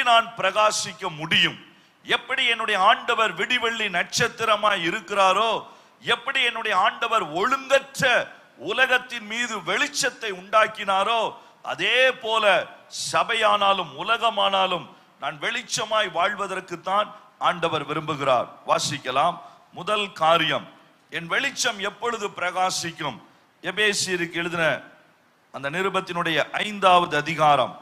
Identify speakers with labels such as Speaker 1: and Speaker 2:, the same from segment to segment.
Speaker 1: நான் பிரகாசிக்க முடியும்? எப்படி என்னுடைய ஆண்டவர் விடிவெள்ளி நட்சத்திரமாய் இருக்கிறாரோ, எப்படி என்னுடைய ஆண்டவர் ஒழுங்கற்ற உலகத்தின் மீது வெளிச்சத்தை உண்டாக்கினாரோ, அதே போல சபையானாலும் உலகமானாலும் நான் வெளிச்சமாய் வாழ்வதற்கு தான் ஆண்டவர் விரும்புகிறார். வாசிக்கலாம். முதல் காரியம், என் வெளிச்சம் எப்பொழுது பிரகாசிக்கும்? எபேசியருக்கு எழுதின அந்த நிருபத்தினுடைய 5வது அதிகாரம்.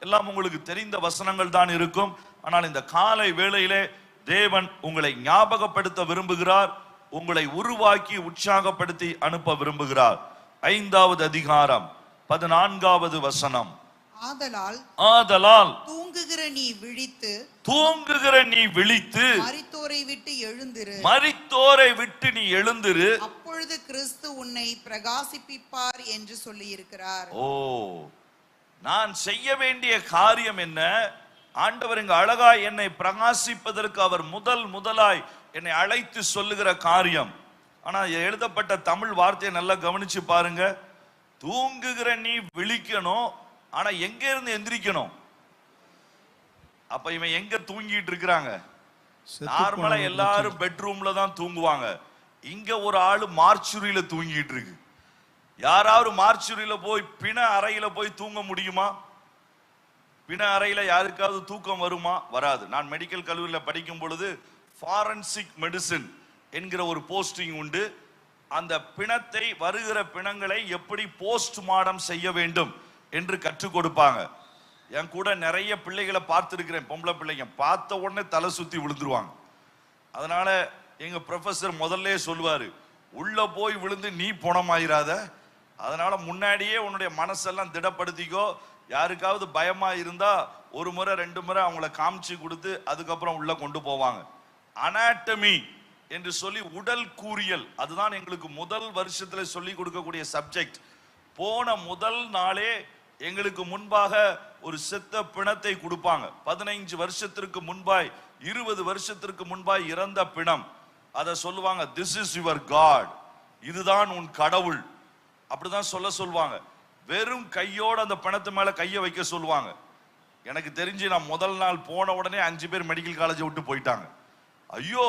Speaker 1: எல்லாம் உங்களுக்கு தெரிந்த வசனங்கள் தான் இருக்கும். ஆனால் இந்த காலை வேளையிலே தேவன் உங்களை ஞாபகப்படுத்த விரும்புகிறார், உங்களை உருவாக்கி உற்சாகப்படுத்தி அனுப்ப விரும்புகிறார். 5வது அதிகாரம் 14வது வசனம். ஆதலால்
Speaker 2: தூங்குகிற நீ விழித்து
Speaker 1: மரித்தோரை விட்டு நீ எழுந்திரு,
Speaker 2: அப்பொழுது கிறிஸ்து உன்னை பிரகாசிப்பிப்பார் என்று சொல்லி இருக்கிறார்.
Speaker 1: ஓ, நான் செய்ய வேண்டிய காரியம் என்ன? ஆண்டவர் இங்கு அழகாய் என்னை பிரகாசிப்பதற்கு அவர் முதலாய் என்னை அழைத்து சொல்லுகிற காரியம். ஆனா எழுதப்பட்ட தமிழ் வார்த்தையை நல்லா கவனிச்சு பாருங்க. தூங்குகிற நீ விழிக்கணும், ஆனா எங்க இருந்து எந்திரிக்கணும்? அப்ப இவன் எங்க தூங்கிட்டு இருக்கிறாங்க? நார்மலா எல்லாரும் பெட்ரூம்ல தான் தூங்குவாங்க. இங்க ஒரு ஆளு மார்ச்சுரியில தூங்கிட்டு இருக்கு. யாராவது மார்ச்சுரியில போய் பிண அறையில போய் தூங்க முடியுமா? பிண அறையில யாருக்காவது தூக்கம் வருமா? வராது. நான் மெடிக்கல் கல்லூரியில் படிக்கும் பொழுது ஃபாரன்சிக் மெடிசின் என்கிற ஒரு போஸ்டிங் உண்டு. அந்த பிணத்தை, வருகிற பிணங்களை எப்படி போஸ்ட்மார்டம் செய்ய வேண்டும் என்று கற்றுக் கொடுப்பாங்க. என் கூட நிறைய பிள்ளைகளை பார்த்துருக்கிறேன். பொம்பளை பிள்ளைங்க பார்த்த உடனே தலை சுத்தி விழுந்துருவாங்க. அதனால எங்க ப்ரொஃபசர் முதல்ல சொல்லுவாரு, உள்ள போய் விழுந்து நீ போனமாயிராத, அதனால முன்னாடியே உன்னுடைய மனசெல்லாம் திடப்படுத்திக்கோ. யாருக்காவது பயமா இருந்தா ஒரு முறை 2 முறை அவங்கள காமிச்சு கொடுத்து அதுக்கப்புறம் உள்ள கொண்டு போவாங்க. அனாட்டமி என்று சொல்லி உடல் கூறியல், அதுதான் எங்களுக்கு முதல் வருஷத்துல சொல்லி கொடுக்கக்கூடிய சப்ஜெக்ட். போன முதல் நாளே எங்களுக்கு முன்பாக ஒரு செத்த பிணத்தை கொடுப்பாங்க. 15 வருஷத்திற்கு முன்பாய், 20 வருஷத்திற்கு முன்பாய் இறந்த பிணம். அதை சொல்லுவாங்க, திஸ் இஸ் யுவர் காட், இதுதான் உன் கடவுள், அப்படிதான் சொல்லுவாங்க. வெறும் கையோட அந்த பிணத்து மேல கையை வைக்க சொல்லுவாங்க. எனக்கு தெரிஞ்சு நான் முதல் நாள் போன உடனே 5 பேர் மெடிக்கல் காலேஜை விட்டு போயிட்டாங்க. ஐயோ,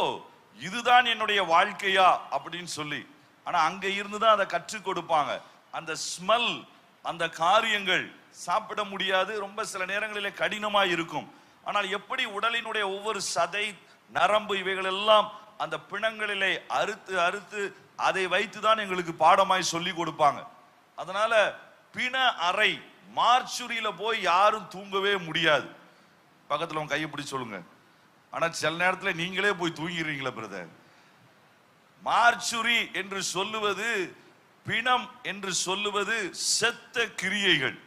Speaker 1: இதுதான் என்னுடைய வாழ்க்கையா அப்படின்னு சொல்லி. ஆனா அங்க இருந்துதான் அதை கற்றுக் கொடுப்பாங்க. அந்த ஸ்மெல், அந்த காரியங்கள் சாப்பிட முடியாது, ரொம்ப சில நேரங்களிலே கடினமாய் இருக்கும். ஆனால் எப்படி உடலினுடைய ஒவ்வொரு சதை, நரம்பு இவைகள் எல்லாம் அந்த பிணங்களிலே அறுத்து அறுத்து அதை வைத்துதான் எங்களுக்கு பாடமாய் சொல்லி கொடுப்பாங்க. அதனால பிண அறை, மார்ச்சுரியில போய் யாரும் தூங்கவே முடியாது. பக்கத்துல உங்க கையை பிடிச்சு சொல்லுங்க. ஆனா சில நேரத்தில் நீங்களே போய் தூங்கிறீங்களா பிரதர்? மார்ச்சுரி என்று சொல்லுவது, பிணம் என்று சொல்லுவது செத்த கிரியைகள்.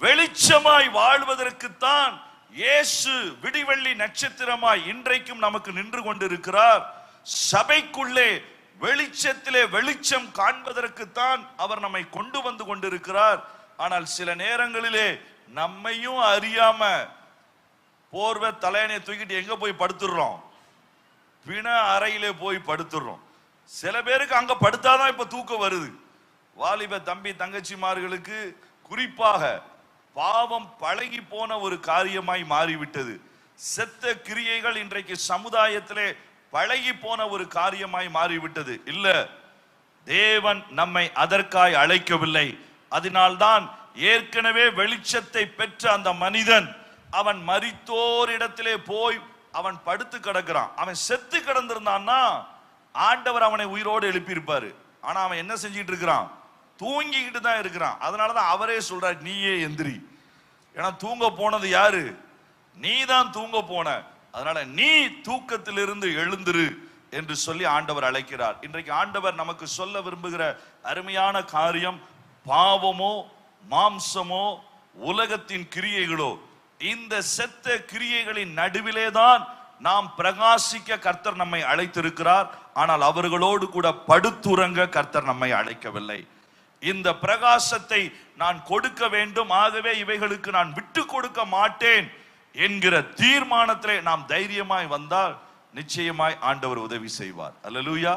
Speaker 1: வெளிச்சமாய் வாழ்வதற்குத்தான் இயேசு விடிவெள்ளி நட்சத்திரமாய் இன்றைக்கும் நமக்கு நின்று கொண்டிருக்கிறார். சபைக்குள்ளே வெளிச்சத்திலே வெளிச்சம் காண்பதற்குத்தான் அவர் நம்மை கொண்டு வந்து கொண்டிருக்கிறார். ஆனால் சில நேரங்களிலே நம்மையும் அறியாம போர்வை தலையணையை தூக்கிட்டு எங்க போய் படுத்துடுறோம்? பிண அறையிலே போய் படுத்துடுறோம். சில பேருக்கு அங்க படுத்தாதான் இப்ப தூக்கம் வருது. வாலிப தம்பி தங்கச்சிமார்களுக்கு குறிப்பாக பாவம் பழகி போன ஒரு காரியமாய் மாறிவிட்டது. செத்த கிரியைகள் இன்றைக்கு சமுதாயத்திலே பழகி போன ஒரு காரியமாய் மாறிவிட்டது. இல்ல, தேவன் நம்மை அதற்காய் அழைக்கவில்லை. அதனால்தான் ஏற்கனவே வெளிச்சத்தை பெற்ற அந்த மனிதன், அவன் மரித்தோரிடத்திலே போய் அவன் படுத்து கிடக்கிறான். அவன் செத்து கிடந்திருந்தான்னா ஆண்டவர் அவனை உயிரோடு எழுப்பியிருப்பாரு. ஆனா அவன் என்ன செஞ்சிட்டு இருக்கிறான்? தூங்கிக்கிட்டு தான் இருக்கிறான். அதனாலதான் அவரே சொல்றார், நீயே எந்திரி. ஏன்னா தூங்க போனது யாரு? நீ தான் தூங்க போன. அதனால நீ தூக்கத்திலிருந்து எழுந்திரு என்று சொல்லி ஆண்டவர் அழைக்கிறார். இன்றைக்கு ஆண்டவர் நமக்கு சொல்ல விரும்புகிற அருமையான காரியம், பாவமோ மாம்சமோ உலகத்தின் கிரியைகளோ, இந்த செத்த கிரியைகளின் நடுவிலே தான் நாம் பிரகாசிக்க கர்த்தர் நம்மை அழைத்திருக்கிறார். ஆனால் அவர்களோடு கூட படுத்துறங்க கர்த்தர் நம்மை அழைக்கவில்லை. இந்த பிரகாசத்தை நான் கொடுக்க வேண்டும், ஆகவே இவைகளுக்கு நான் விட்டு கொடுக்க மாட்டேன் என்கிற தீர்மானத்திலே நாம் தைரியமாய் வந்தால் நிச்சயமாய் ஆண்டவர் உதவி செய்வார். அல்லேலூயா.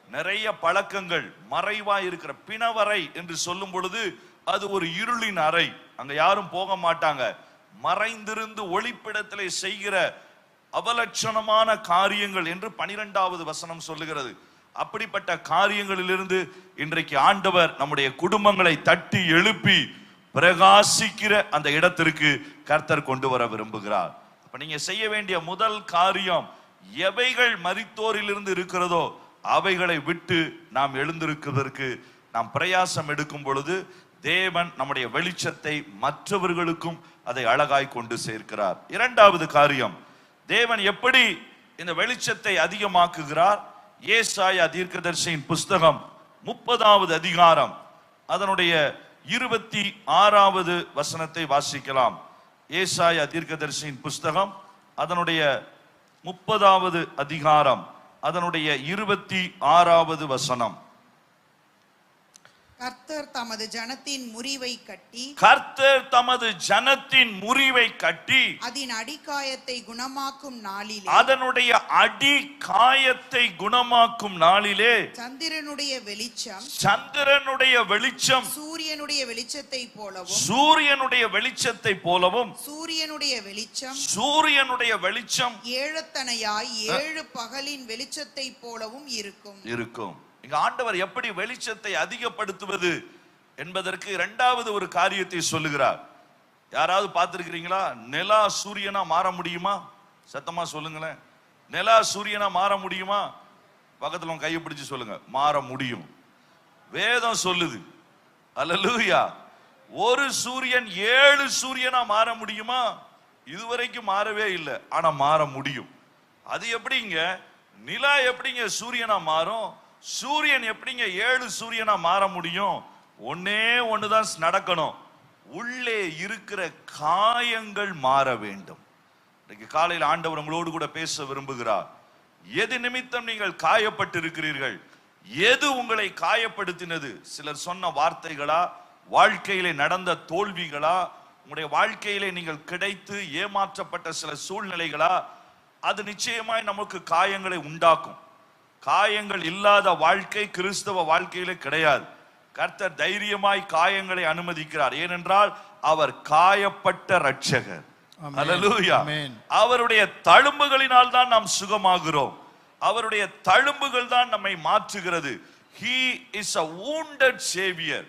Speaker 1: நிறைய பழக்கங்கள் மறைவாய் இருக்கிற பிணவறை என்று சொல்லும் பொழுது அது ஒரு இருளின் அறை. அங்க யாரும் போக மாட்டாங்க. மறைந்திருந்து ஒளிப்பிடத்திலே செய்கிற அவலட்சணமான காரியங்கள் என்று 12வது வசனம் சொல்லுகிறது. அப்படிப்பட்ட காரியங்களிலிருந்து இன்றைக்கு ஆண்டவர் நம்முடைய குடும்பங்களை தட்டி எழுப்பி பிரகாசிக்கிற அந்த இடத்திற்கு கர்த்தர் கொண்டு வர விரும்புகிறார். அப்ப நீங்க செய்ய வேண்டிய முதல் காரியம், எவைகள் மரித்தோரிலிருந்து இருக்கிறதோ அவைகளை விட்டு நாம் எழுந்திருக்கிறதற்கு நாம் பிரயாசம் எடுக்கும் பொழுது தேவன் நம்முடைய வெளிச்சத்தை மற்றவர்களுக்கும் அதை அழகாய் கொண்டு சேர்க்கிறார். இரண்டாவது காரியம், தேவன் எப்படி இந்த வெளிச்சத்தை அதிகமாக்குகிறார்? ஏசாயா தீர்க்கதரிசியின் புஸ்தகம் 30வது அதிகாரம் அதனுடைய 26வது வசனத்தை வாசிக்கலாம். ஏசாயா தீர்க்கதரிசியின் புஸ்தகம் அதனுடைய 30வது அதிகாரம் அதனுடைய 26வது வசனம்.
Speaker 2: கர்த்தர் தமது ஜனத்தின் முறிவை கட்டி,
Speaker 1: கர்த்தர் தமது ஜனத்தின் முறிவை கட்டி
Speaker 2: அதன் அடிக்காயத்தை குணமாக்கும் நாளிலே,
Speaker 1: அதனுடைய அடிக்காயத்தை குணமாக்கும் நாளிலே
Speaker 2: சந்திரனுடைய வெளிச்சம்,
Speaker 1: சந்திரனுடைய வெளிச்சம்
Speaker 2: சூரியனுடைய வெளிச்சத்தை போலவும்,
Speaker 1: சூரியனுடைய வெளிச்சத்தை போலவும்,
Speaker 2: சூரியனுடைய வெளிச்சம்,
Speaker 1: சூரியனுடைய வெளிச்சம்
Speaker 2: ஏழத்தனையாய் 7 பகலின் வெளிச்சத்தை போலவும் இருக்கும்.
Speaker 1: இங்க ஆண்டவர் எப்படி வெளிச்சத்தை அதிகப்படுத்துவது என்பதற்கு இரண்டாவது ஒரு காரியத்தை சொல்லுகிறார். யாராவது பார்த்திருக்கிறீங்களா? நிலா சூரியனா மாற முடியுமா? சத்தமா சொல்லுங்களேன். நிலா சூரியனா மாற முடியுமா? பக்கத்துல கையை பிடிச்சு சொல்லுங்க. மாற முடியும். வேதம் சொல்லுது. அல்லேலூயா. ஒரு சூரியன் 7 சூரியனா மாற முடியுமா? இதுவரைக்கும் மாறவே இல்லை. ஆனா மாற முடியும். அது எப்படிங்க? நிலா எப்படிங்க சூரியனா மாறும்? சூரியன் எப்படிங்க 7 சூரியனா மாற முடியும்? ஒன்னே ஒண்ணுதான் நடக்கணும். உள்ளே இருக்கிற காயங்கள் மாற வேண்டும். இன்னைக்கு காலையில் ஆண்டவர் உங்களோடு கூட பேச விரும்புகிறார். எது நிமித்தம் நீங்கள் காயப்பட்டு இருக்கிறீர்கள்? எது உங்களை காயப்படுத்தினது? சிலர் சொன்ன வார்த்தைகளா? வாழ்க்கையிலே நடந்த தோல்விகளா? உங்களுடைய வாழ்க்கையிலே நீங்கள் கிடைத்து ஏமாற்றப்பட்ட சில சூழ்நிலைகளா? அது நிச்சயமாய் நமக்கு காயங்களை உண்டாக்கும். காயங்கள் இல்லாத வாழ்க்கை கிறிஸ்தவ வாழ்க்கையிலே கிடையாது. கர்த்தர் தைரியமாய் காயங்களை அனுமதிக்கிறார். ஏனென்றால் அவர் காயப்பட்ட இரட்சகர். அல்லேலூயா. அவருடைய தழும்புகளினால் தான் நாம் சுகமாகிறோம். அவருடைய தழும்புகள் தான் நம்மை மாற்றுகிறது. He is a wounded savior.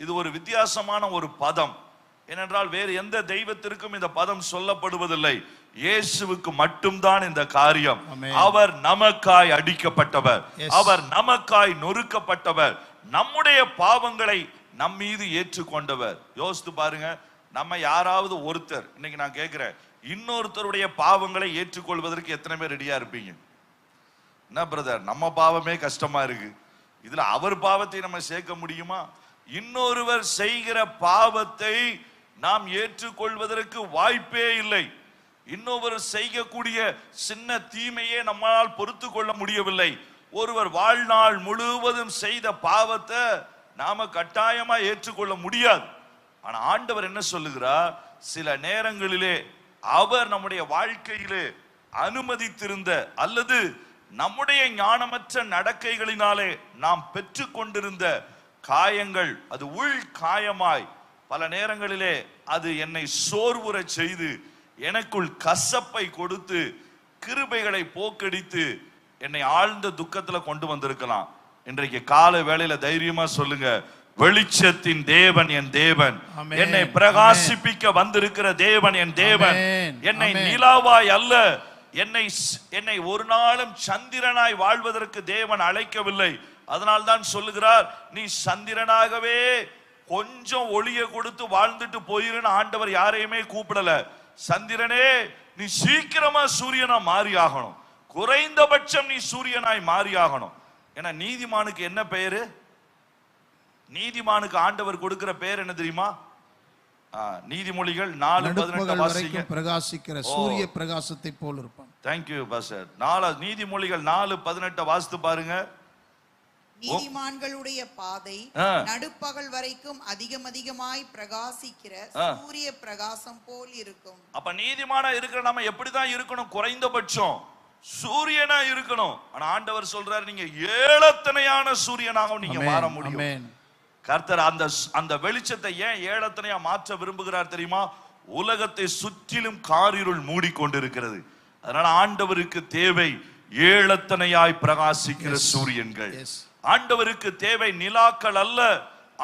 Speaker 1: இது ஒரு வித்தியாசமான ஒரு பதம். ஏனென்றால் வேறு எந்த தெய்வத்திற்கும் இந்த பதம் சொல்லப்படுவதில்லை. இயேசுவுக்கு மட்டும்தான் இந்த காரியம். அவர் நமக்காய் அடிக்கப்பட்டவர், அவர் நமக்காய் நொறுக்கப்பட்டவர், நம்முடைய பாவங்களை நம் மீது ஏற்றுக்கொண்டவர். யோசித்து பாருங்க, நம்ம யாராவது ஒருத்தர், இன்னைக்கு நான் கேட்கிறேன், இன்னொருத்தருடைய பாவங்களை ஏற்றுக்கொள்வதற்கு எத்தனை பேர் ரெடியா இருப்பீங்க? என்ன பிரதர், நம்ம பாவமே கஷ்டமா இருக்கு, இதுல அவர் பாவத்தை நம்ம சேர்க்க முடியுமா? இன்னொருவர் செய்கிற பாவத்தை நாம் ஏற்றுக்கொள்வதற்கு வாய்ப்பே இல்லை. இன்னொரு செய்யக்கூடிய சின்ன தீமையே நம்மால் பொறுத்து கொள்ள முடியவில்லை. ஒருவர் வாழ்நாள் முழுவதும் செய்த பாவத்தை நாம கட்டாயமா ஏற்றுக்கொள்ள முடியாது. ஆனா ஆண்டவர் என்ன சொல்லுகிறார்? சில நேரங்களிலே அவர் நம்முடைய வாழ்க்கையிலே அனுமதித்திருந்த அல்லது நம்முடைய ஞானமற்ற நடக்கைகளினாலே நாம் பெற்று கொண்டிருந்த காயங்கள், அது உள் காயமாய் பல நேரங்களிலே அது என்னை சோர்வுற செய்து எனக்குள் கசப்பை கொடுத்து கிருபைகளை போக்கடித்து என்னை ஆழ்ந்த துக்கத்துல கொண்டு வந்திருக்கலாம். இன்றைக்கு காலை வேளையில தைரியமா சொல்லுங்க, வெளிச்சத்தின் தேவன் என் தேவன், என்னை பிரகாசிப்பிக்க வந்திருக்கிற தேவன் என் தேவன். என்னை நிலாவாய் அல்ல, என்னை ஒரு நாளும் சந்திரனாய் வாழ்வதற்கு தேவன் அழைக்கவில்லை. அதனால்தான் சொல்லுகிறார், நீ சந்திரனாகவே கொஞ்சம் ஒளிய கொடுத்து வாழ்ந்துட்டு போயிருன்னு ஆண்டவர் யாரையுமே கூப்பிடல. சந்திரனே, நீ சீக்கிரமா சூரியனா மாறி ஆகணும், குறைந்தபட்சம் நீ சூரியனாய் மாறி ஆகணும். ஏன்னா நீதிமானுக்கு என்ன பெயரு? நீதிமானுக்கு ஆண்டவர் கொடுக்கிற பெயர் என்ன தெரியுமா? நீதிமொழிகள் 4:18
Speaker 3: பிரகாசிக்கிற சூரிய பிரகாசத்தை போல் இருப்பான்.
Speaker 1: Thank you pastor. நீதிமொழிகள் 4:18 வாசித்து பாருங்க.
Speaker 2: நீதிமான்களுடைய பாதை நடுப்பகல் வரைக்கும் அதிகமாய் பிரகாசிக்கிற சூரிய பிரகாசம் போல் இருக்கும்.
Speaker 1: அப்ப நீதிமானா இருக்கிற நம்ம எப்படிதான் இருக்கணும்? குறைந்தபட்சம் சூரியனா இருக்கணும். ஆனா ஆண்டவர் சொல்றாரு, நீங்க ஏழத்தனையான சூரியனாக நீங்க மாற முடியும். கர்த்தர் அந்த வெளிச்சத்தை ஏன் ஏழத்தனையா மாற்ற விரும்புகிறார் தெரியுமா? உலகத்தை சுற்றிலும் காரிருள் மூடிக்கொண்டிருக்கிறது. அதனால ஆண்டவருக்கு தேவை ஏழத்தனையாய் பிரகாசிக்கிற சூரியன்கள். ஆண்டவருக்கு தேவை நிலாக்கள் அல்ல,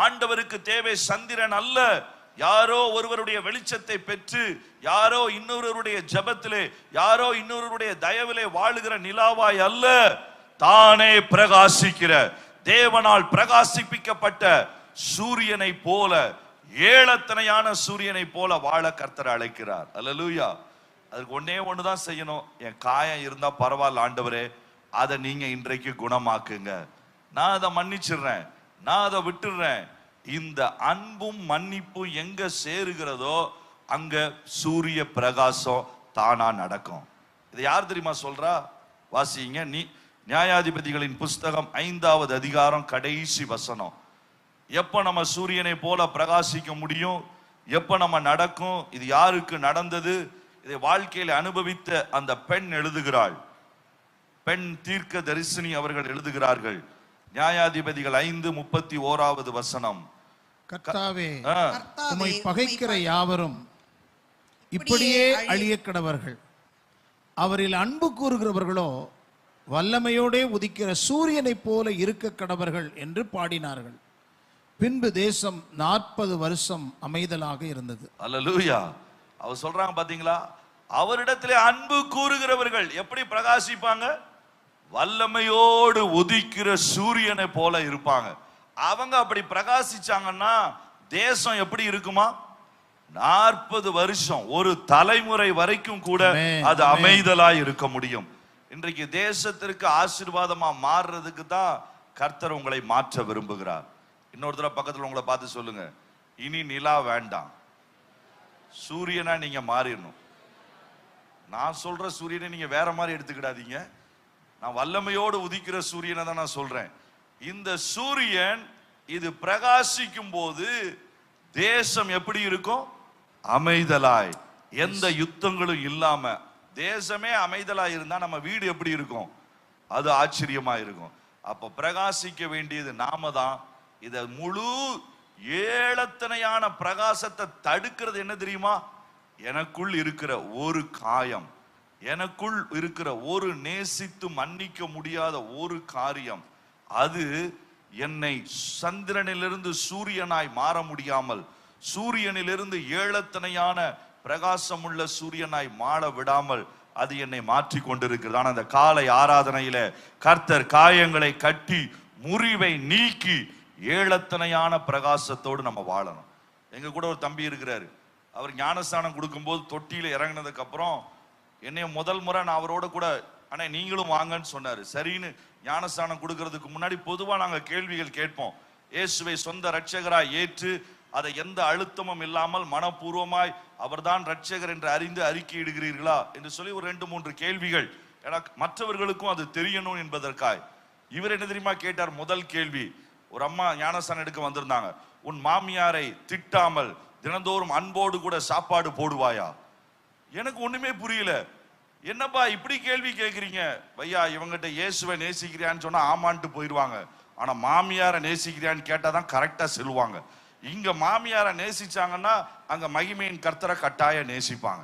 Speaker 1: ஆண்டவருக்கு தேவை சந்திரன் அல்ல. யாரோ ஒருவருடைய வெளிச்சத்தை பெற்று, யாரோ இன்னொருவருடைய ஜெபத்திலே, யாரோ இன்னொருவருடைய தயவிலே வாழுகிற நிலாவாய் அல்ல, தானே பிரகாசிக்கிற தேவனால் பிரகாசிப்பிக்கப்பட்ட சூரியனை போல, ஏழத்தனையான சூரியனை போல வாழ கர்த்தர் அழைக்கிறார். அல்லேலூயா. அதுக்கு ஒன்னே ஒண்ணுதான் செய்யணும். என் காயம் இருந்தா பரவாயில்ல ஆண்டவரே, அதை நீங்க இன்றைக்கு குணமாக்குங்க, நான் அதை மன்னிச்சிடுறேன், நான் அதை விட்டுடுறேன். இந்த அன்பும் மன்னிப்பும் எங்க சேருகிறதோ அங்க சூரிய பிரகாசம் தானா நடக்கும். இது யார் தெரியுமா சொல்றா? வாசிங்க. நியாயாதிபதிகளின் புஸ்தகம் 5வது அதிகாரம் கடைசி வசனம். எப்ப நம்ம சூரியனை போல பிரகாசிக்க முடியும், எப்ப நம்ம நடக்கும், இது யாருக்கு நடந்தது, இதை வாழ்க்கையில் அனுபவித்த அந்த பெண் எழுதுகிறாள். பெண் தீர்க்க தரிசினி அவர்கள் எழுதுகிறார்கள். நியாயாதிபதிகள் 5:31 வசனம்.
Speaker 3: கர்த்தாவே, உம்மை பகைக்கிற யாவரும் இப்படியே அழிய கடவர்கள், அவரில் அன்பு கூறுகிறவர்களோ வல்லமையோடே உதிக்கிற சூரியனை போல இருக்க கடவர்கள் என்று பாடினார்கள். பின்பு தேசம் 40 வருஷம் அமைதலாக இருந்தது. அல்லேலூயா. அவர் சொல்றாங்க பாத்தீங்களா, அவரிடத்திலே அன்பு கூறுகிறவர்கள் எப்படி பிரகாசிப்பாங்க? வல்லமையோடு உதிக்கிற சூரியனை போல இருப்பாங்க. அவங்க அப்படி பிரகாசிச்சாங்கன்னா தேசம் எப்படி இருக்குமா? 40 வருஷம், ஒரு தலைமுறை வரைக்கும் கூட அது அமைதலாய் இருக்க முடியும். இன்றைக்கு தேசத்திற்கு ஆசீர்வாதமா மாறுறதுக்கு தான் கர்த்தர் உங்களை மாற்ற விரும்புகிறார். இன்னொரு தடவை பக்கத்துல உங்களை பார்த்து சொல்லுங்க, இனி நிலா வேண்டாம், சூரியனா நீங்க மாறிடணும். நான் சொல்ற சூரியனை நீங்க வேற மாதிரி எடுத்துக்கிடாதீங்க. நான் வல்லமையோடு உதிக்கிற சூரியனை தான் நான் சொல்றேன். இந்த சூரியன் இது பிரகாசிக்கும் போது தேசம் எப்படி இருக்கும்? அமைதலாய், எந்த யுத்தங்களும் இல்லாம தேசமே அமைதலாய் இருந்தா நம்ம வீடு எப்படி இருக்கும்? அது ஆச்சரியமா இருக்கும். அப்ப பிரகாசிக்க வேண்டியது நாம தான். இத முழு ஏழத்தனையான பிரகாசத்தை தடுக்கிறது என்ன தெரியுமா? எனக்குள் இருக்கிற ஒரு காயம், எனக்குள் இருக்கிற ஒரு நேசித்து மன்னிக்க முடியாத ஒரு காரியம், அது என்னை சந்திரனிலிருந்து சூரியனாய் மாற முடியாமல், சூரியனிலிருந்து ஏழத்தனையான பிரகாசம் உள்ள சூரியனாய் மாற விடாமல் அது என்னை மாற்றி கொண்டிருக்கிறது. ஆனா அந்த காலை ஆராதனையில கர்த்தர் காயங்களை கட்டி முறிவை நீக்கி ஏழத்தனையான பிரகாசத்தோடு நம்ம வாழணும். எங்க கூட ஒரு தம்பி இருக்கிறாரு. அவர் ஞானஸ்தானம் கொடுக்கும்போது தொட்டியில இறங்கினதுக்கு அப்புறம் என்னைய முதல் முறை நான் அவரோட கூட ஆனா நீங்களும் வாங்கன்னு சொன்னாரு. சரின்னு ஞானஸ்தானம் கொடுக்கறதுக்கு முன்னாடி பொதுவா நாங்க கேள்விகள் கேட்போம். இயேசுவை சொந்த இரட்சகராய் ஏற்று அதை எந்த அழுத்தமும் இல்லாமல் மனப்பூர்வமாய் அவர்தான் இரட்சகர் என்று அறிந்து அறிக்கையிடுகிறீர்களா என்று சொல்லி ஒரு 2-3 கேள்விகள், ஏன்னா மற்றவர்களுக்கும் அது தெரியணும் என்பதற்காய். இவர் என்ன தெரியுமா கேட்டார்? முதல் கேள்வி, ஒரு அம்மா ஞானஸ்தானம் எடுக்க வந்திருந்தாங்க. உன் மாமியாரை திட்டாமல் தினந்தோறும் அன்போடு கூட சாப்பாடு போடுவாயா? எனக்கு ஒண்ணுமே புரியல. என்னப்பா இப்படி கேள்வி கேட்கிறீங்க? பையா, இவங்கிட்ட இயேசுவை நேசிக்கிறியான்னு சொன்னா ஆமான்ட்டு போயிடுவாங்க. ஆனா மாமியாரை நேசிக்கிறியான்னு கேட்டாதான் கரெக்டா சொல்லுவாங்க. இங்க மாமியாரை நேசிச்சாங்கன்னா அங்க மகிமையின் கர்த்தரை கட்டாய நேசிப்பாங்க.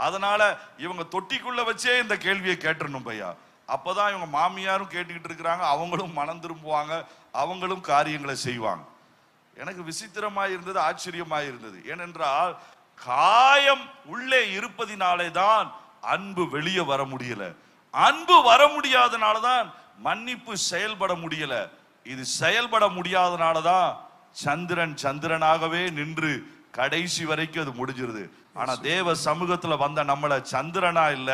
Speaker 3: அதனால இவங்க தொட்டிக்குள்ள வச்சே இந்த கேள்வியை கேட்டுறணும் பையா. அப்பதான் இவங்க மாமியாரும் கேட்டுக்கிட்டு இருக்கிறாங்க, அவங்களும் மனம் திரும்புவாங்க, அவங்களும் காரியங்களை செய்வாங்க. எனக்கு விசித்திரமாய் இருந்தது, ஆச்சரியமாய் இருந்தது. ஏனென்றால் காயம் உள்ளே இருப்பதினாலே தான் அன்பு வெளியே வர முடியல. அன்பு வர முடியாதனாலதான் மன்னிப்பு செயல்பட முடியல. இது செயல்பட முடியாதனாலதான் சந்திரனாகவே நின்று கடைசி வரைக்கும் அது முடிஞ்சிருது. ஆனா தேவ சமூகத்துல வந்த நம்மள சந்திரனா இல்ல,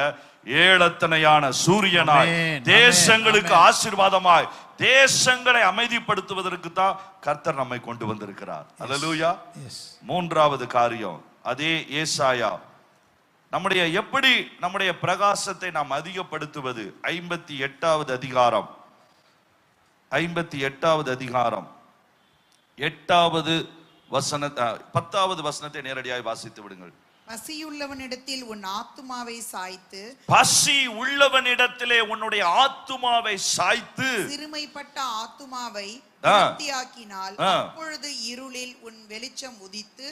Speaker 3: ஏழத்தனையான சூரியனாய், தேசங்களுக்கு ஆசீர்வாதமாய், தேசங்களை அமைதிப்படுத்துவதற்கு தான் கர்த்தர் நம்மை கொண்டு வந்திருக்கிறார். அல்லேலூயா. 3வது காரியம், அதே ஏசாயா, நம்முடைய பிரகாசத்தை நாம் அதிகப்படுத்துவது. 58வது அதிகாரம் 8வது வசன 10வது வசனத்தை நேரடியாக வாசித்து விடுங்கள்.
Speaker 2: பசியுள்ளவனிடத்தில் உன் ஆத்துமாவை சாய்த்து,
Speaker 1: பசி உள்ளவனிடத்திலே உன்னுடைய ஆத்துமாவை சாய்த்து,
Speaker 2: சிறுமைப்பட்ட ஆத்துமாவை திருப்தியாக்கினால் அப்பொழுது இருளில் உன் வெளிச்சம் உதித்து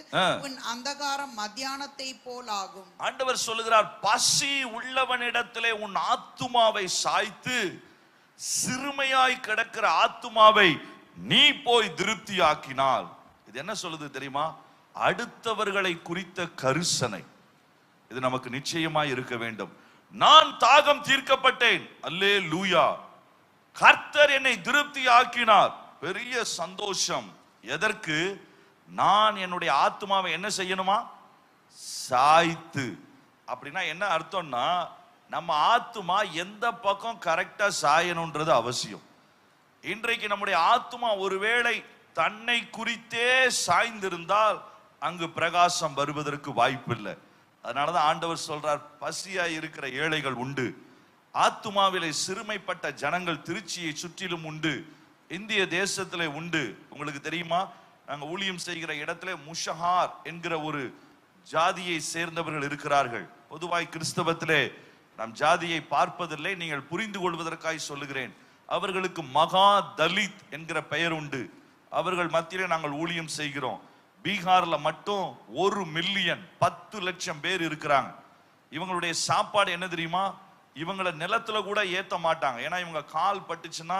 Speaker 2: உன் அந்தகாரம் மத்தியானத்தை போலாகும்.
Speaker 1: ஆண்டவர் சொல்லுகிறார், பசி உள்ளவனிடத்திலே உன் ஆத்துமாவை சாய்த்து, சிறுமையாய் கிடக்கிற ஆத்துமாவை நீ போய் திருப்தியாக்கினால். இது என்ன சொல்லுது தெரியுமா? அடுத்தவர்களை குறித்த கரிசனை இது நமக்கு நிச்சயமாய் இருக்க வேண்டும். நான் தாகம் தீர்க்கப்பட்டேன், அல்லேலூயா, கர்த்தர் என்னை திருப்தி ஆக்கினார், பெரிய சந்தோஷம். எதற்கு? நான் என்னுடைய ஆத்துமாவை என்ன செய்யணுமா? சாய்த்து. அப்படின்னா என்ன அர்த்தம்னா, நம்ம ஆத்துமா எந்த பக்கம் கரெக்டா சாயணும்ன்றது அவசியம். இன்றைக்கு நம்முடைய ஆத்துமா ஒருவேளை தன்னை குறித்தே சாய்ந்திருந்தால் அங்கு பிரகாசம் வருவதற்கு வாய்ப்பில்லை. அதனாலதான் ஆண்டவர் சொல்றார், பசியா இருக்கிற ஏழைகள் உண்டு, ஆத்துமாவிலே சிறுமைப்பட்ட ஜனங்கள் திருச்சியை சுற்றிலும் உண்டு, இந்திய தேசத்திலே உண்டு. உங்களுக்கு தெரியுமா, நாங்க ஊழியம் செய்கிற இடத்துல முஷஹார் என்கிற ஒரு ஜாதியை சேர்ந்தவர்கள் இருக்கிறார்கள். பொதுவாய் கிறிஸ்தவத்திலே நாம் ஜாதியை பார்ப்பதில்லை, நீங்கள் புரிந்து கொள்வதற்காய் சொல்லுகிறேன். அவர்களுக்கு மகா தலித் என்கிற பெயர் உண்டு. அவர்கள் மத்தியிலே நாங்கள் ஊழியம் செய்கிறோம். பீகார்ல மட்டும் 1 மில்லியன் 10 லட்சம் பேர் இருக்கிறாங்க. இவங்களுடைய சாப்பாடு என்ன தெரியுமா? இவங்களை நிலத்துல கூட ஏத்த மாட்டாங்க. ஏன்னா இவங்க கால் பட்டுச்சுன்னா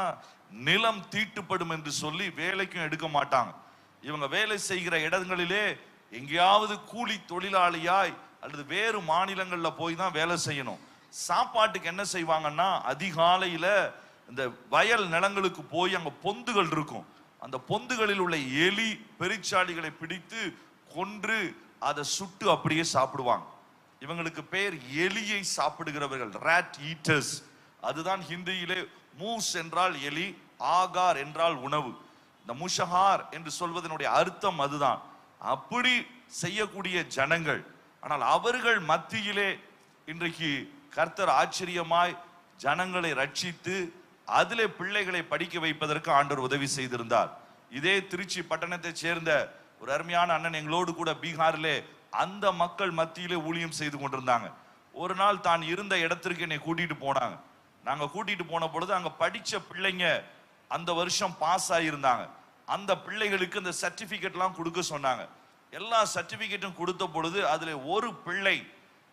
Speaker 1: நிலம் தீட்டுப்படும் என்று சொல்லி வேலைக்கும் எடுக்க மாட்டாங்க. இவங்க வேலை செய்கிற இடங்களிலே எங்கேயாவது கூலி தொழிலாளியாய் அல்லது வேறு மாநிலங்கள்ல போய் தான் வேலை செய்யணும். சாப்பாட்டுக்கு என்ன செய்வாங்கன்னா, அதிகாலையில இந்த வயல் நிலங்களுக்கு போய் அங்க பொந்துகள் இருக்கும், அந்த பொந்துகளில் உள்ள எலி பெருச்சாளிகளை பிடித்து கொன்று அதை சுட்டு அப்படியே சாப்பிடுவாங்க. இவங்களுக்கு பேர் எலியை சாப்பிடுகிறவர்கள், ராட் ஈட்டர்ஸ். அதுதான் ஹிந்தியிலே மூஸ் என்றால் எலி, ஆகார் என்றால் உணவு. இந்த முஷஹார் என்று சொல்வதனுடைய அர்த்தம் அதுதான். அப்படி செய்யக்கூடிய ஜனங்கள். ஆனால் அவர்கள் மத்தியிலே இன்றைக்கு கர்த்தர் ஆச்சரியமாய் ஜனங்களை ரட்சித்து அதிலே பிள்ளைகளை படிக்க வைப்பதற்கு ஆண்டவர் உதவி செய்திருந்தார். இதே திருச்சி பட்டணத்தை சேர்ந்த ஒரு அருமையான அண்ணன் எங்களோடு கூட பீகாரிலே அந்த மக்கள் மத்தியிலே ஊழியம் செய்து கொண்டிருந்தாங்க. ஒரு நாள் தான் இருந்த இடத்திற்கு என்னை கூட்டிட்டு போனாங்க. நாங்க கூட்டிட்டு போன பொழுது அங்க படிச்ச பிள்ளைங்க அந்த வருஷம் பாஸ் ஆகியிருந்தாங்க. அந்த பிள்ளைகளுக்கு இந்த சர்டிபிகேட் எல்லாம் கொடுக்க சொன்னாங்க. எல்லா சர்டிபிகேட்டும் கொடுத்த பொழுது அதுல ஒரு பிள்ளை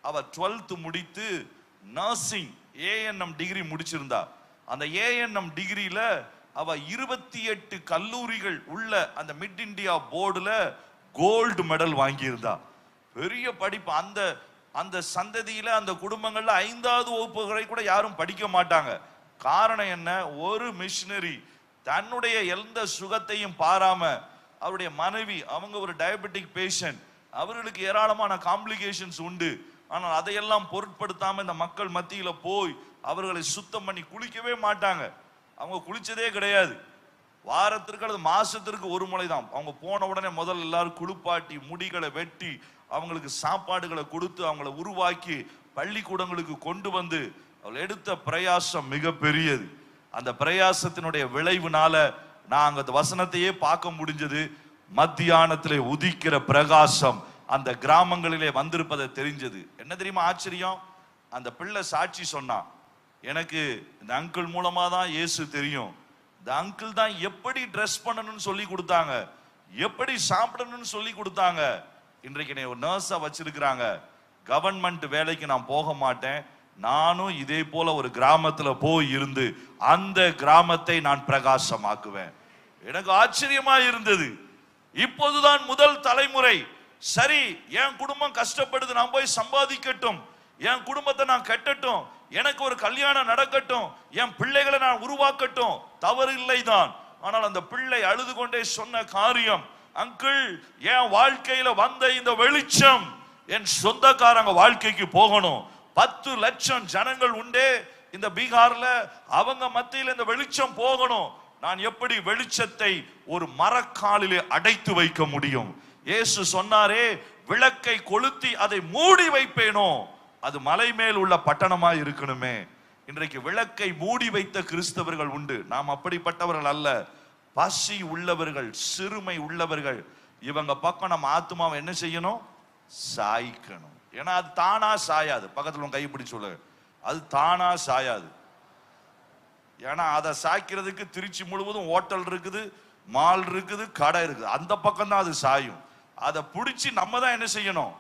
Speaker 1: அவ 12th முடித்து நர்சிங் ஏஎன்எம் டிகிரி முடிச்சிருந்தா. அந்த ஏஎன்எம் டிகிரியில அவ 28 கல்லூரிகள் உள்ள அந்த மிட் இந்தியா போர்டுல கோல்டு மெடல் வாங்கியிருந்தா. பெரிய படிப்பு. அந்த சந்ததியில அந்த குடும்பங்கள்ல 5வது வகுப்பு வரை கூட யாரும் படிக்க மாட்டாங்க. காரணம் என்ன? ஒரு மிஷினரி தன்னுடைய எந்த சுகத்தையும் பாராம, அவருடைய மனைவி அவங்க ஒரு டயபெட்டிக் பேஷண்ட், அவர்களுக்கு ஏராளமான காம்ப்ளிகேஷன்ஸ் உண்டு. ஆனால் அதையெல்லாம் பொருட்படுத்தாம இந்த மக்கள் மத்தியில போய் அவர்களை சுத்தம் பண்ணி குளிக்கவே மாட்டாங்க. அவங்க குளிச்சதே கிடையாது. வாரத்திற்கு அல்லது மாசத்திற்கு ஒரு முறை தான். அவங்க போன உடனே முதல்ல எல்லாரும் குளிப்பாட்டி முடிகளை வெட்டி அவங்களுக்கு சாப்பாடுகளை கொடுத்து அவங்களை உருவாக்கி பள்ளிக்கூடங்களுக்கு கொண்டு வந்து அவள் எடுத்த பிரயாசம் மிக பெரியது. அந்த பிரயாசத்தினுடைய விளைவுனால நான் அந்த வசனத்தையே பார்க்க முடிஞ்சது. மத்தியானத்திலே உதிக்கிற பிரகாசம் அந்த கிராமங்களிலே வந்திருப்பதை தெரிஞ்சது. என்ன தெரியுமா ஆச்சரியம்? அந்த பிள்ளை சாட்சி சொன்னான், எனக்கு இந்த அங்கிள் மூலமா தான் இயேசு தெரியும். இந்த அங்கிள் தான் எப்படி ட்ரெஸ் பண்ணணும்னு சொல்லி கொடுத்தாங்க, எப்படி சாப்பிடணும்னு சொல்லி கொடுத்தாங்க. இன்றைக்கு என்னை ஒரு நர்ஸா வச்சிருக்கிறாங்க. கவர்மெண்ட் வேலைக்கு நான் போக மாட்டேன், நானும் இதே போல ஒரு கிராமத்துல போய் இருந்து அந்த கிராமத்தை நான் பிரகாசமாக்குவேன். எனக்கு ஆச்சரியமா இருந்தது. இப்போதுதான் முதல் தலைமுறை, சரி என் குடும்பம் கஷ்டப்படுது, நான் போய் சம்பாதிக்கட்டும், என் குடும்பத்தை நான் கட்டட்டும், எனக்கு ஒரு கல்யாணம் நடக்கட்டும், என் பிள்ளைகளை நான் உருவாக்கட்டும், தவறு இல்லைதான். ஆனால் அந்த பிள்ளை அழுது கொண்டே சொன்ன காரியம், அங்கிள் என் வாழ்க்கையில வந்த இந்த வெளிச்சம் என் சொந்தக்காரங்க வாழ்க்கைக்கு போகணும். 10 லட்சம் ஜனங்கள் உண்டே இந்த பீகார்ல, அவங்க மத்தியில் இந்த வெளிச்சம் போகணும். நான் எப்படி வெளிச்சத்தை ஒரு மரக்காலிலே அடைத்து வைக்க முடியும்? இயேசு சொன்னாரே, விளக்கை கொளுத்தி அதை மூடி வைப்பேனோ, அது மலை மேல் உள்ள பட்டணமாய் இருக்கணுமே. இன்றைக்கு விளக்கை மூடி வைத்த கிறிஸ்தவர்கள் உண்டு. நாம் அப்படிப்பட்டவர்கள் அல்ல. பசி உள்ளவர்கள், சிறுமை உள்ளவர்கள், இவங்க பக்கம் நம்ம ஆத்துமாவை என்ன செய்யணும்? சாய்க்கணும். ஏன்னா அது தானா சாயாது. பக்கத்துல கை பிடிச்சு சொல்லு, அது தானா சாயாது. ஏன்னா அதை சாய்க்கிறதுக்கு திருச்சி முழுவதும் ஹோட்டல் இருக்குது, மால் இருக்குது, கடை இருக்குது, அந்த பக்கம் தான் அது சாயும். அதை பிடிச்சி நம்ம தான் என்ன செய்யணும்?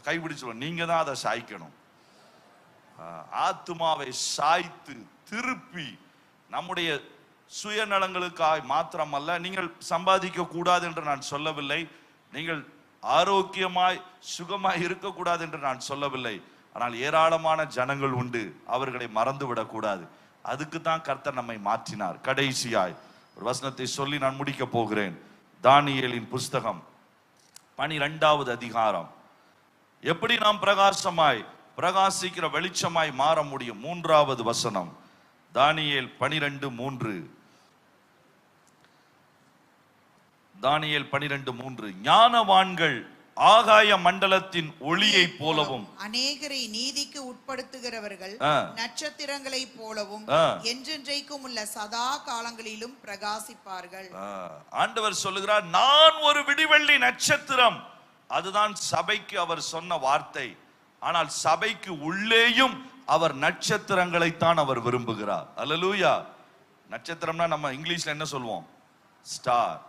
Speaker 1: கை பிடிச்சு நீங்க தான் அதை சாய்க்கணும். ஆத்துமாவை சாய்த்து திருப்பி நம்முடைய சுயநலங்களுக்காக மாத்திரமல்ல, நீங்கள் சம்பாதிக்க கூடாது என்று நான் சொல்லவில்லை, நீங்கள் ஆரோக்கியமாய் சுகமாய் இருக்கக்கூடாது என்று நான் சொல்லவில்லை. ஆனால் ஏராளமான ஜனங்கள் உண்டு, அவர்களை மறந்து விடக்கூடாது. அதுக்கு தான் கர்த்தர் நம்மை மாற்றினார். கடைசியாய் ஒரு வசனத்தை சொல்லி நான் முடிக்க போகிறேன். தானியேலின் புஸ்தகம் 12வது அதிகாரம். எப்படி நாம் பிரகாசமாய் பிரகாசிக்கிற வெளிச்சமாய் மாற முடியும்? 3வது வசனம், தானியேல் 12:3. தானியேல் 12:3. ஞானவான்கள் ஆகாய மண்டலத்தின் ஒளியை போலவும்,
Speaker 2: அநேகரை நீதிக்கு உட்படுத்துகிறவர்கள் நட்சத்திரங்களை போலவும் என்றென்றைக்கும் உள்ள சதா காலங்களிலும் பிரகாசிப்பார்கள்.
Speaker 1: ஆண்டவர் சொல்லுகிறார், நான் ஒரு விடிவெள்ளி நட்சத்திரம். அதுதான் சபைக்கு அவர் சொன்ன வார்த்தை. ஆனால் சபைக்கு உள்ளேயும் அவர் நட்சத்திரங்களைத்தான் அவர் விரும்புகிறார். அல்லேலூயா. நட்சத்திரம்னா நம்ம இங்கிலீஷ்ல என்ன சொல்லுவோம்? ஸ்டார்.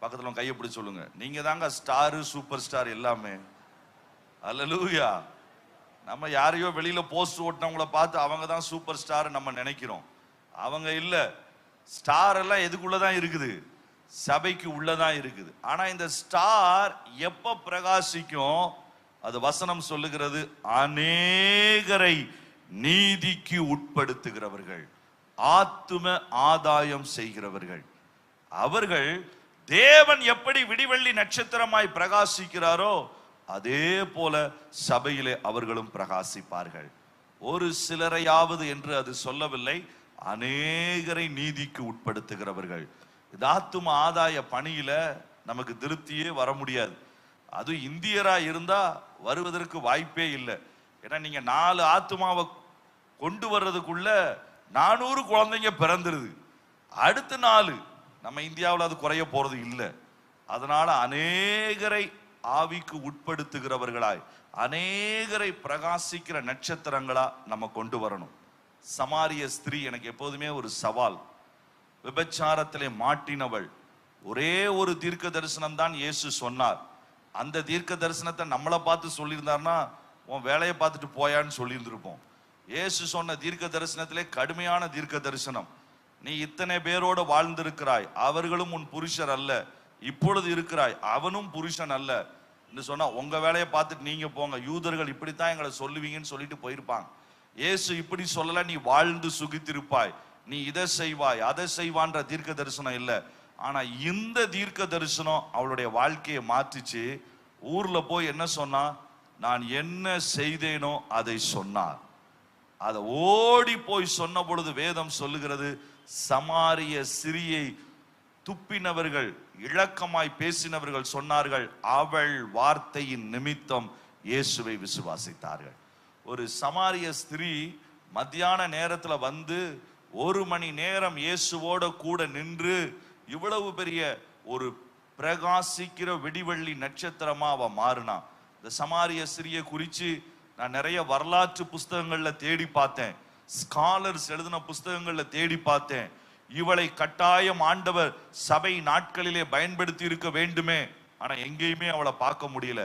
Speaker 1: பக்கத்துல கையை பிடிச்சு சொல்லுங்க, நீங்க தாங்க ஸ்டார், சூப்பர் ஸ்டார் எல்லாமே. அல்லேலூயா. நம்ம யாரையோ வெளியில போஸ்ட் ஓட்டினவங்களை பார்த்து அவங்க தான் சூப்பர் ஸ்டார் நம்ம நினைக்கிறோம். அவங்க இல்ல. ஸ்டார் எல்லாம் எதுக்குள்ளதான் இருக்குது? சபைக்கு உள்ளதான் இருக்குது. ஆனா இந்த ஸ்டார் எப்ப பிரகாசிக்கும்? அது வசனம் சொல்லுகிறது, அநேகரை நீதிக்கு உட்படுத்துகிறவர்கள், ஆத்தும ஆதாயம் செய்கிறவர்கள். அவர்கள் தேவன் எப்படி விடிவெள்ளி நட்சத்திரமாய் பிரகாசிக்கிறாரோ அதே போல சபையிலே அவர்களும் பிரகாசிப்பார்கள். ஒரு சிலரையாவது என்று அது சொல்லவில்லை, அநேகரை நீதிக்கு உட்படுத்துகிறவர்கள். இது ஆத்தும ஆதாய பணியில நமக்கு திருப்தியே வர முடியாது. அது இந்தியரா இருந்தா வருவதற்கு வாய்ப்பே இல்லை. ஏன்னா நீங்க 4 ஆத்துமாவை கொண்டு வர்றதுக்குள்ள 400 குழந்தைங்க பிறந்துருது. அடுத்த 4 நம்ம இந்தியாவில் அது குறைய போறது இல்லை. அதனால அநேகரை ஆவிக்கு உட்படுத்துகிறவர்களாய், அநேகரை பிரகாசிக்கிற நட்சத்திரங்களா நம்ம கொண்டு வரணும். சமாரிய ஸ்திரீ எனக்கு எப்போதுமே ஒரு சவால். விபச்சாரத்திலே மாட்டினவள். ஒரே ஒரு தீர்க்க தரிசனம் தான் இயேசு சொன்னார். அந்த தீர்க்க தரிசனத்தை நம்மளை பார்த்து சொல்லியிருந்தார்னா உன் வேலையை பார்த்துட்டு போயான்னு சொல்லியிருந்திருப்போம். இயேசு சொன்ன தீர்க்க தரிசனத்திலே கடுமையான தீர்க்க தரிசனம். நீ இத்தனை பேரோடு வாழ்ந்திருக்கிறாய், அவர்களும் உன் புருஷர் அல்ல, இப்பொழுது இருக்கிறாய், அவனும் புருஷன் அல்ல என்று சொன்னா உங்க வேலையை பார்த்துட்டு நீங்க போங்க, யூதர்கள் இப்படித்தான் எங்களை சொல்லுவீங்கன்னு சொல்லிட்டு போயிருப்பாங்க. இயேசு இப்படி சொல்லல, நீ வாழ்ந்து சுகித்திருப்பாய், நீ இதை செய்வாய் அதை செய்வான்ற தீர்க்க தரிசனம் இல்லை. ஆனா இந்த தீர்க்க தரிசனம் அவளுடைய வாழ்க்கையை மாற்றிச்சு. ஊர்ல போய் என்ன சொன்னா? நான் என்ன செய்தேனோ அதை சொன்னார். அதை ஓடி போய் சொன்ன பொழுது வேதம் சொல்லுகிறது, சமாரிய சிறியை துப்பினவர்கள், இழக்கமாய் பேசினவர்கள் சொன்னார்கள், அவள் வார்த்தையின் நிமித்தம் இயேசுவை விசுவாசித்தார்கள். ஒரு சமாரிய ஸ்திரீ மத்தியான நேரத்துல வந்து 1 மணி நேரம் இயேசுவோட கூட நின்று இவ்வளவு பெரிய ஒரு பிரகாசிக்கிற விடிவெள்ளி நட்சத்திரமா அவ மாறினா. இந்த சமாரிய ஸ்திரியை குறித்து நான் நிறைய வரலாற்று புஸ்தகங்கள்ல தேடி பார்த்தேன், ஸ்காலர்ஸ் எழுதின புஸ்தகங்கள்ல தேடி பார்த்தேன். இவளை கட்டாயம் ஆண்டவர் சபை நாட்களிலே பயன்படுத்தி இருக்க வேண்டுமே, ஆனா எங்கேயுமே அவளை பார்க்க முடியல.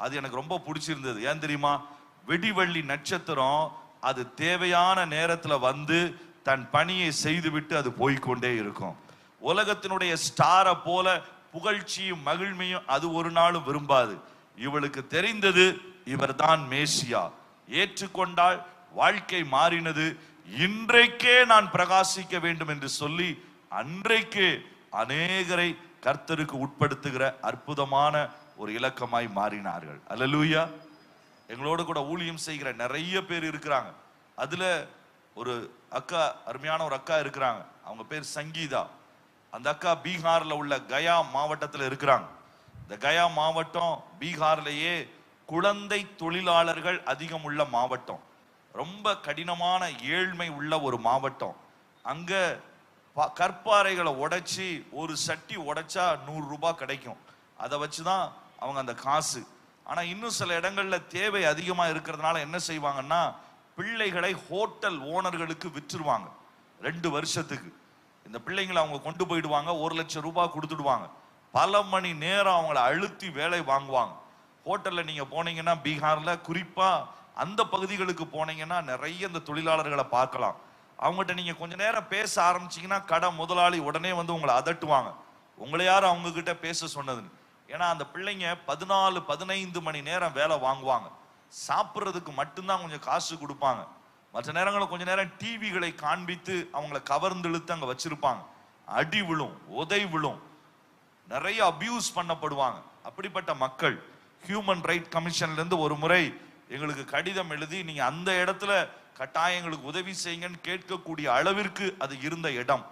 Speaker 1: அது எனக்கு ரொம்ப பிடிச்சிருந்தது. ஏன் தெரியுமா? விடிவெள்ளி நட்சத்திரம் அது தேவையான நேரத்துல வந்து தன் பணியை செய்துவிட்டு அது போய்கொண்டே இருக்கும். உலகத்தினுடைய ஸ்டாரை போல புகழ்ச்சியும் மகிழ்மையும் அது ஒரு நாளும் விரும்பாது. இவளுக்கு தெரிந்தது இவர்தான் மேசியா. ஏற்றுக்கொண்டால் வாழ்க்கை மாறினது. இன்றைக்கே நான் பிரகாசிக்க வேண்டும் என்று சொல்லி அன்றைக்கே அநேகரை கர்த்தருக்கு உட்படுத்துகிற அற்புதமான ஒரு இலக்கமாய் மாறினார்கள். அல்லேலூயா. எங்களோடு கூட ஊழியம் செய்கிற நிறைய பேர் இருக்கிறாங்க. அதுல ஒரு அக்கா, அருமையான ஒரு அக்கா இருக்கிறாங்க. அவங்க பேர் சங்கீதா. அந்த அக்கா பீகார்ல உள்ள கயா மாவட்டத்தில் இருக்கிறாங்க. இந்த கயா மாவட்டம் பீகார்லேயே குழந்தை தொழிலாளர்கள் அதிகம் உள்ள மாவட்டம். ரொம்ப கடினமான ஏழ்மை உள்ள ஒரு மாவட்டம். அங்க கற்பாறைகளை உடைச்சி ஒரு சட்டி உடைச்சா 100 ரூபாய் கிடைக்கும். அதை வச்சுதான் அவங்க அந்த காசு. ஆனா இன்னும் சில இடங்கள்ல தேவை அதிகமா இருக்கிறதுனால என்ன செய்வாங்கன்னா, பிள்ளைகளை ஹோட்டல் ஓனர்களுக்கு விற்றுருவாங்க 2 வருஷத்துக்கு. இந்த பிள்ளைங்களை அவங்க கொண்டு போயிடுவாங்க, 1 லட்சம் ரூபாய் கொடுத்துடுவாங்க. பல மணி நேரம் அவங்கள அழுத்தி வேலை வாங்குவாங்க. ஹோட்டல்ல நீங்க போனீங்கன்னா, பீகார்ல குறிப்பா அந்த பகுதிகளுக்கு போனீங்கன்னா நிறைய இந்த தொழிலாளர்களை பார்க்கலாம். அவங்ககிட்ட நீங்க கொஞ்ச நேரம் பேச ஆரம்பிச்சீங்கன்னா, கடை முதலாளி உடனே வந்து உங்களை அதட்டுவாங்க. உங்களை யாரும் அவங்க கிட்ட பேச சொன்னதுன்னு. ஏன்னா அந்த பிள்ளைங்க 14-15 மணி நேரம் வேலை வாங்குவாங்க. சாப்பிட்றதுக்கு மட்டும்தான் கொஞ்சம் காசு கொடுப்பாங்க. மற்ற நேரங்களில் கொஞ்ச நேரம் டிவிகளை காண்பித்து அவங்களை கவர்ந்து இழுத்து அங்க வச்சிருப்பாங்க. அடி விழும், உதை விழும், நிறைய அபியூஸ் பண்ணப்படுவாங்க. அப்படிப்பட்ட மக்கள் ஹியூமன் ரைட் கமிஷன்ல இருந்து ஒரு முறை எங்களுக்கு கடிதம் எழுதி, நீங்க அந்த இடத்துல கட்டாயம் எங்களுக்கு உதவி செய்யுங்கன்னு கேட்கக்கூடிய அளவிற்கு அது இருந்த இடம்.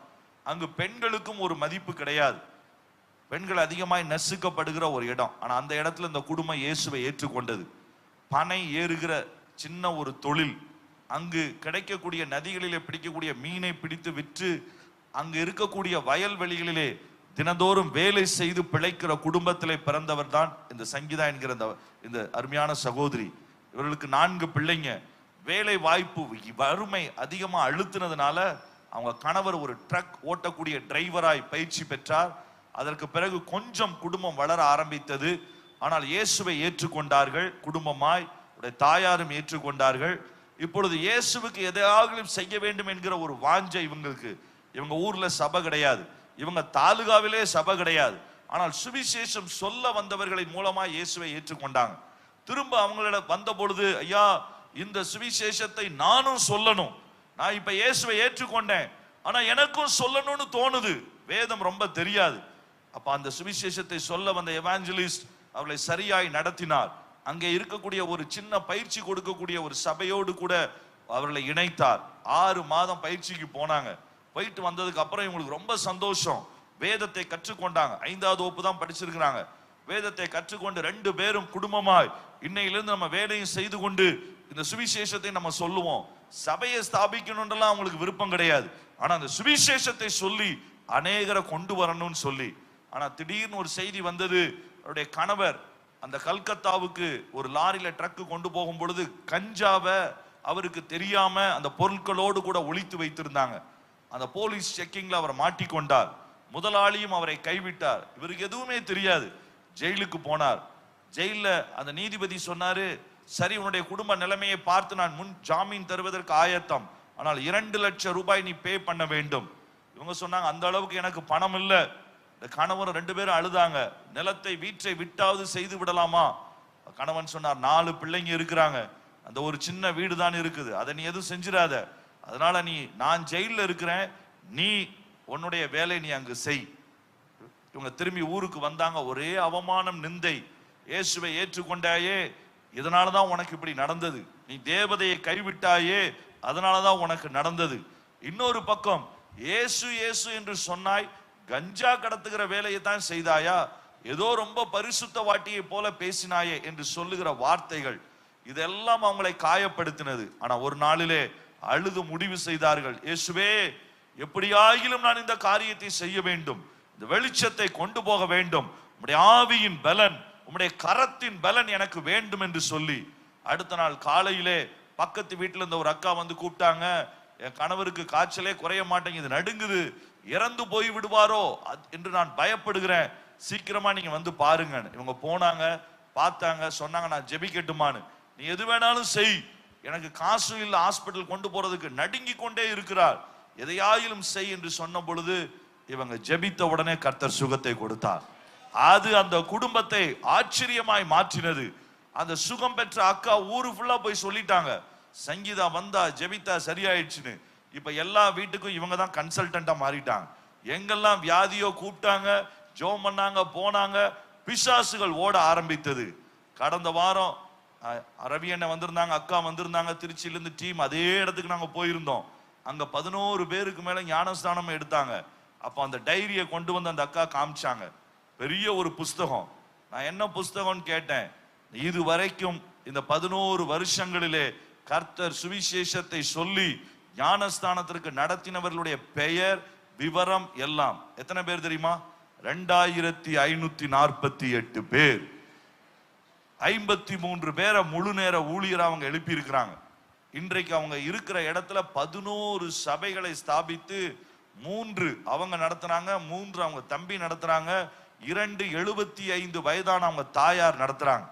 Speaker 1: அங்கு பெண்களுக்கும் ஒரு மதிப்பு கிடையாது. பெண்கள் அதிகமாய் நசுக்கப்படுகிற ஒரு இடம். ஆனா அந்த இடத்துல இந்த குடும்பம் இயேசுவை ஏற்றுக்கொண்டது. பனை ஏறுகிற சின்ன ஒரு தொழில், அங்கு கிடைக்கக்கூடிய நதிகளிலே பிடிக்கக்கூடிய மீனை பிடித்து விற்று அங்கு இருக்கக்கூடிய வயல்வெளிகளிலே தினந்தோறும் வேலை செய்து பிழைக்கிற குடும்பத்திலே பிறந்தவர் தான் இந்த சங்கீதா என்கிற இந்த அருமையான சகோதரி. இவர்களுக்கு 4 பிள்ளைங்க. வேலை வாய்ப்பு வறுமை அதிகமா அழுத்தினதுனால அவங்க கணவர் ஒரு ட்ரக் ஓட்டக்கூடிய டிரைவராய் பயிற்சி பெற்றார். அதற்கு பிறகு கொஞ்சம் குடும்பம் வளர ஆரம்பித்தது. ஆனால் இயேசுவை ஏற்றுக்கொண்டார்கள் குடும்பமாய். தாயாரும் ஏற்றுக்கொண்டார்கள். இப்பொழுது இயேசுவுக்கு எதையாவது செய்ய வேண்டும் என்கிற ஒரு வாஞ்சை இவங்களுக்கு. இவங்க ஊர்ல சபை கிடையாது, இவங்க தாலுகாவிலே சபை கிடையாது. ஆனால் சுவிசேஷம் சொல்ல வந்தவர்களின் மூலமா இயேசுவை ஏற்றுக்கொண்டாங்க. திரும்ப அவங்கள வந்த பொழுது, ஐயா இந்த சுவிசேஷத்தை நானும் சொல்லணும், நான் இப்ப இயேசுவை ஏற்றுக்கொண்டேன், ஆனா எனக்கும் சொல்லணும்னு தோணுது, வேதம் ரொம்ப தெரியாது. அப்ப அந்த சுவிசேஷத்தை சொல்ல வந்த எவாஞ்சலிஸ்ட் அவர்களை சரியாய் நடத்தினார். அங்கே இருக்கக்கூடிய ஒரு சின்ன பயிற்சி கொடுக்கக்கூடிய ஒரு சபையோடு கூட அவர்களை இணைத்தார். 6 மாதம் பயிற்சிக்கு போனாங்க. போயிட்டு வந்ததுக்கு அப்புறம் இவங்களுக்கு ரொம்ப சந்தோஷம். வேதத்தை கற்றுக்கொண்டாங்க. 5வது வகுப்பு தான் படிச்சிருக்கிறாங்க. வேதத்தை கற்றுக்கொண்டு 2 பேரும் குடும்பமாய் இன்னையிலிருந்து நம்ம வேலையும் செய்து கொண்டு இந்த சுவிசேஷத்தை நம்ம சொல்லுவோம். சபையை ஸ்தாபிக்கணும்ன்றலாம் அவங்களுக்கு விருப்பம் கிடையாது. ஆனா அந்த சுவிசேஷத்தை சொல்லி அநேகரை கொண்டு வரணும்னு சொல்லி. ஆனா திடீர்னு ஒரு செய்தி வந்தது. அவருடைய கணவர் அந்த கல்கத்தாவுக்கு ஒரு லாரியில ட்ரக்கு கொண்டு போகும் பொழுது கஞ்சாவை அவருக்கு தெரியாம அந்த பொருட்களோடு கூட ஒளித்து வைத்திருந்தாங்க. அந்த போலீஸ் செக்கிங்ல அவர் மாட்டிக்கொண்டார். முதலாளியும் அவரை கைவிட்டார். இவருக்கு எதுவுமே தெரியாது. ஜெயிலுக்கு போனார். ஜெயில அந்த நீதிபதி சொன்னாரு, சரி உன்னுடைய குடும்ப நிலைமையை பார்த்து நான் முன் ஜாமீன் தருவதற்கு ஆயத்தம், ஆனால் 2 லட்சம் ரூபாய் நீ பே பண்ண வேண்டும். இவங்க சொன்னாங்க, அந்த அளவுக்கு எனக்கு பணம் இல்லை. கணவன் 2 பேரும் அழுதாங்க. நிலத்தை வீட்டை விட்டாவது செய்து விடலாமா? கணவன் சொன்னார், 4 பிள்ளைங்க இருக்கிறாங்க, அந்த ஒரு சின்ன வீடு தான் இருக்குது, அதை நீ எதுவும் செஞ்சிடாத. அதனால நான் ஜெயில இருக்கிறேன், நீ உன்னுடைய வேலை நீ அங்கு செய். இவங்க திரும்பி ஊருக்கு வந்தாங்க. ஒரே அவமானம், நிந்தை. இயேசுவை ஏற்றுக்கொண்டாயே, இதனாலதான் உனக்கு இப்படி நடந்தது. நீ தேவதையை கைவிட்டாயே, அதனாலதான் உனக்கு நடந்தது. இன்னொரு பக்கம், இயேசு இயேசு என்று சொன்னாய், கஞ்சா கடத்துகிற வேலையை தான் செய்தாயா? ஏதோ ரொம்ப பரிசுத்த வாட்டியை போல பேசினாயே என்று சொல்லுகிற வார்த்தைகள், இதெல்லாம் அவங்களை காயப்படுத்தினது. ஆனா ஒரு நாளிலே அழுது முடிவு செய்தார்கள், இயேசுவே எப்படியாகிலும் நான் இந்த காரியத்தை செய்ய வேண்டும், இந்த வெளிச்சத்தை கொண்டு போக வேண்டும், உம்முடைய ஆவியின் பலன், உம்முடைய கரத்தின் பலன் எனக்கு வேண்டும் என்று சொல்லி. அடுத்த நாள் காலையிலே பக்கத்து வீட்டுல இருந்த ஒரு அக்கா வந்து கூப்பிட்டாங்க, என் கணவருக்கு காய்ச்சலே குறைய மாட்டேங்குது, நடுங்குது, இறந்து போய் விடுவாரோ என்று நான் பயப்படுகிறேன், சீக்கிரமா நீங்க வந்து பாருங்க. இவங்க போனாங்க, பார்த்தாங்க, சொன்னாங்க, நான் ஜெபிக்கட்டுமான்னு. நீ எது வேணாலும் செய், எனக்கு காசு இல்லை ஹாஸ்பிட்டல் கொண்டு போறதுக்கு, நடுங்கி கொண்டே இருக்கிறார், எதையாயிலும் செய் என்று சொன்ன பொழுது இவங்க ஜெபித்த உடனே கர்த்தர் சுகத்தை கொடுத்தார். அது அந்த குடும்பத்தை ஆச்சரியமாய் மாற்றினது. அந்த சுகம் பெற்ற அக்கா ஊரு ஃபுல்லா போய் சொல்லிட்டாங்க, சங்கீதா வந்தா ஜெபித்தா சரியாயிடுச்சுன்னு. இப்ப எல்லா வீட்டுக்கும் இவங்க தான் கன்சல்டன்டா மாறிட்டாங்க. எங்கெல்லாம் வியாதியோ கூப்பிட்டாங்க, ஜெபம் பண்ணாங்க, போனாங்க, பிசாசுகள் ஓட ஆரம்பித்தது. கடந்த வாரம் ரவி அண்ணன் வந்திருந்தாங்க, அக்கா வந்திருந்தாங்க, திருச்சியிலிருந்து டீம் அதே இடத்துக்கு நாங்க போயிருந்தோம். அங்க 11 பேருக்கு மேல ஞானஸ்தானம் எடுத்தாங்க. அப்ப அந்த டைரியை கொண்டு வந்து அந்த அக்கா காமிச்சாங்க, பெரிய ஒரு புஸ்தகம். நான் என்ன புஸ்தகம்னு கேட்டேன். இது வரைக்கும் இந்த 11 வருஷங்களிலே கர்த்தர் சுவிசேஷத்தை சொல்லி ஞானஸ்தானத்திற்கு நடத்தினவர்களுடைய பெயர், விவரம் எல்லாம் எத்தனை பேர் தெரியுமா? 2548 பேர். 53 பேரை முழு நேர ஊழியர் அவங்க எழுப்பி இருக்கிறாங்க. இன்றைக்கு அவங்க இருக்கிற இடத்துல 11 சபைகளை ஸ்தாபித்து 3 அவங்க நடத்துறாங்க, 3 அவங்க தம்பி நடத்துறாங்க, 2 75 வயதான அவங்க தாயார் நடத்துறாங்க.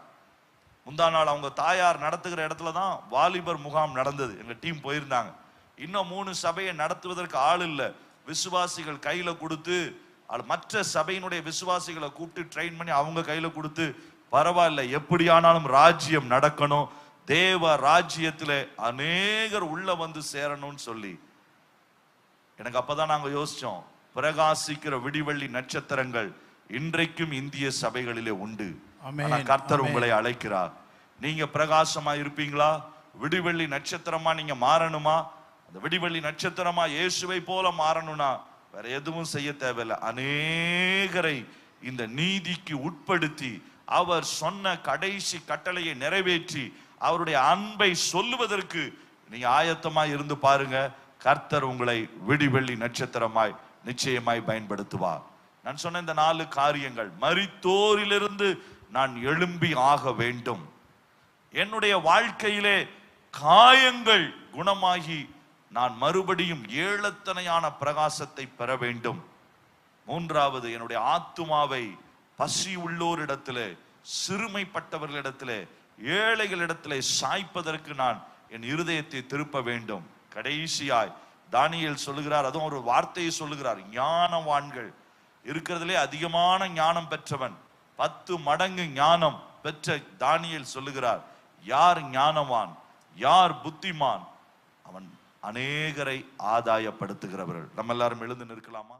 Speaker 1: முந்தா நாள் அவங்க தாயார் நடத்துகிற இடத்துல தான் வாலிபர் முகாம் நடந்தது. எங்க டீம் போயிருந்தாங்க. இன்னும் 3 சபையை நடத்துவதற்கு ஆள் இல்லை. விசுவாசிகள் கையில கொடுத்து மற்ற சபையினுடைய விசுவாசிகளை கூப்பிட்டு ட்ரெயின் பண்ணி அவங்க கையில கொடுத்து, பரவாயில்ல எப்படியானாலும் ராஜ்யம் நடக்கணும், தேவ ராஜ்யத்திலே அநேகர் உள்ள வந்து சேரணும்னு சொல்லி. எனக்கு அப்பதான் நாங்க யோசிச்சோம், பிரகாசிக்கிற விடிவெள்ளி நட்சத்திரங்கள் இன்றைக்கும் இந்திய சபைகளிலே உண்டு. கர்த்தர் உங்களை அழைக்கிறார். நீங்க பிரகாசமா இருப்பீங்களா? விடிவெள்ளி நட்சத்திரமா நீங்க மாறணுமா? அந்த விடிவெள்ளி நட்சத்திரமா இயேசுவை போல மாறணும்னா வேற எதுவும் செய்ய தேவையில்லை. அநேகரை இந்த நீதிக்கு உட்படுத்தி அவர் சொன்ன கடைசி கட்டளையை நிறைவேற்றி அவருடைய அன்பை சொல்லுவதற்கு நீங்க ஆயத்தமாய் இருந்து பாருங்க. கர்த்தர் உங்களை விடிவெள்ளி நட்சத்திரமாய் நிச்சயமாய் பயன்படுத்துவார். நான் சொன்ன இந்த 4 காரியங்கள், மரித்தோரிலிருந்து நான் எழும்பி ஆக வேண்டும், என்னுடைய வாழ்க்கையிலே காயங்கள் குணமாகி நான் மறுபடியும் ஏளத்தனையான பிரகாசத்தை பெற வேண்டும். 3வது, என்னுடைய ஆத்துமாவை பசி உள்ளோரிடத்திலே, சிறுமைப்பட்டவர்களிடத்திலே, ஏழைகளிடத்திலே சாய்ப்பதற்கு நான் என் இருதயத்தை திருப்ப வேண்டும். கடைசியாய் தானியேல் சொல்லுகிறார், அதுவும் ஒரு வார்த்தையை சொல்லுகிறார், ஞானவான்கள் இருக்கிறதுலே அதிகமான ஞானம் பெற்றவன், 10 மடங்கு ஞானம் பெற்ற தானியேல் சொல்லுகிறார், யார் ஞானவான், யார் புத்திமான்? அவன் அநேகரை ஆதாயப்படுத்துகிறவர்கள். நம்ம எல்லாரும் எழுந்து நிற்கலாமா?